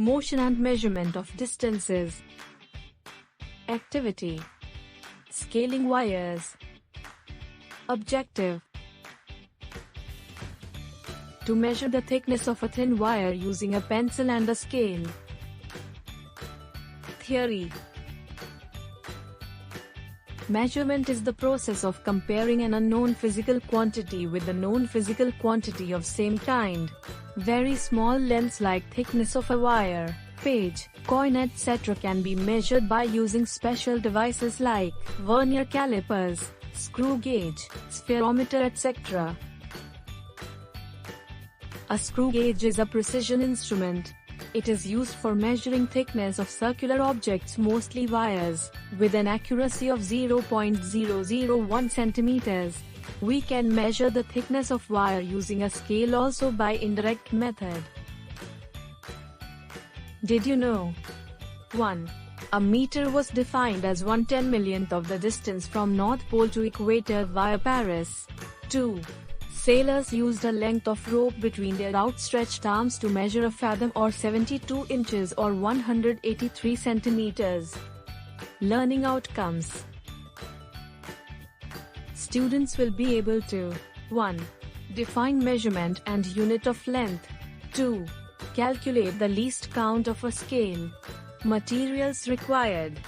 Motion and measurement of distances. Activity. Scaling wires. Objective. To measure the thickness of a thin wire using a pencil and a scale. Theory. Measurement is the process of comparing an unknown physical quantity with a known physical quantity of same kind. Very small lengths like thickness of a wire, page, coin, etc. can be measured by using special devices like vernier calipers, screw gauge, spherometer, etc. A screw gauge is a precision instrument. It is used for measuring thickness of circular objects, mostly wires, with an accuracy of 0.001 centimeters. We can measure the thickness of wire using a scale also by indirect method. Did you know? 1. A meter was defined as 1/10,000th of the distance from North Pole to equator via Paris. 2. Sailors used a length of rope between their outstretched arms to measure a fathom or 72 inches or 183 centimeters. Learning outcomes. Students will be able to 1. Define measurement and unit of length. 2. Calculate the least count of a scale. Materials required.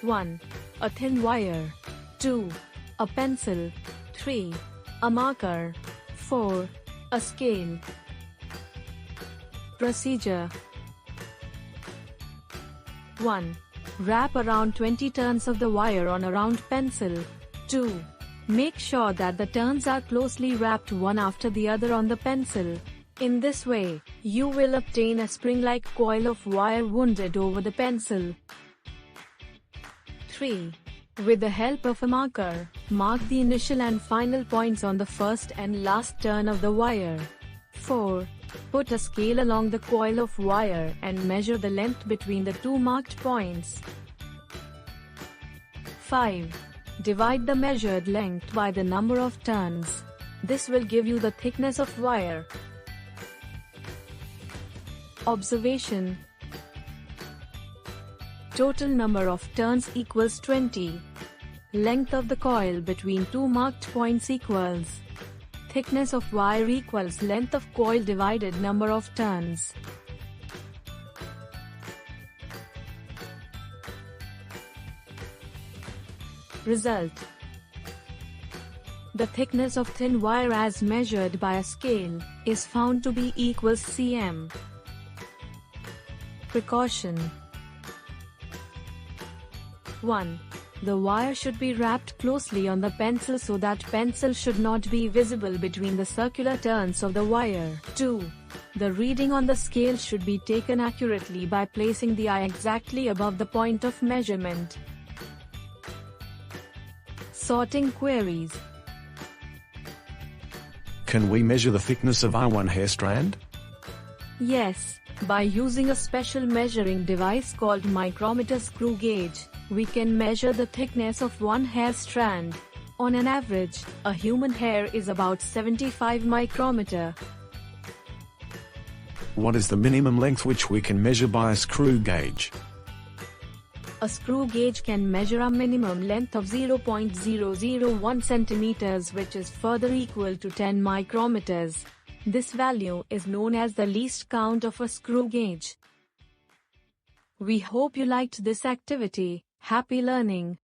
1. A thin wire. 2. A pencil. 3. A marker. 4. A scale. Procedure. 1. Wrap around 20 turns of the wire on a round pencil. 2. Make sure that the turns are closely wrapped one after the other on the pencil. In this way, you will obtain a spring-like coil of wire wounded over the pencil. 3. With the help of a marker, mark the initial and final points on the first and last turn of the wire. 4. Put a scale along the coil of wire and measure the length between the two marked points. 5. Divide the measured length by the number of turns. This will give you the thickness of wire. Observation. Total number of turns equals 20. Length of the coil between two marked points equals thickness of wire equals length of coil divided number of turns. Result. The thickness of thin wire as measured by a scale is found to be equals cm. Precaution. 1. The wire should be wrapped closely on the pencil so that pencil should not be visible between the circular turns of the wire. 2. The reading on the scale should be taken accurately by placing the eye exactly above the point of measurement. Sorting queries. Can we measure the thickness of our one hair strand? Yes, by using a special measuring device called micrometer screw gauge. We can measure the thickness of one hair strand. On an average, a human hair is about 75 micrometer. What is the minimum length which we can measure by a screw gauge? A screw gauge can measure a minimum length of 0.001 centimeters, which is further equal to 10 micrometers. This value is known as the least count of a screw gauge. We hope you liked this activity. Happy learning!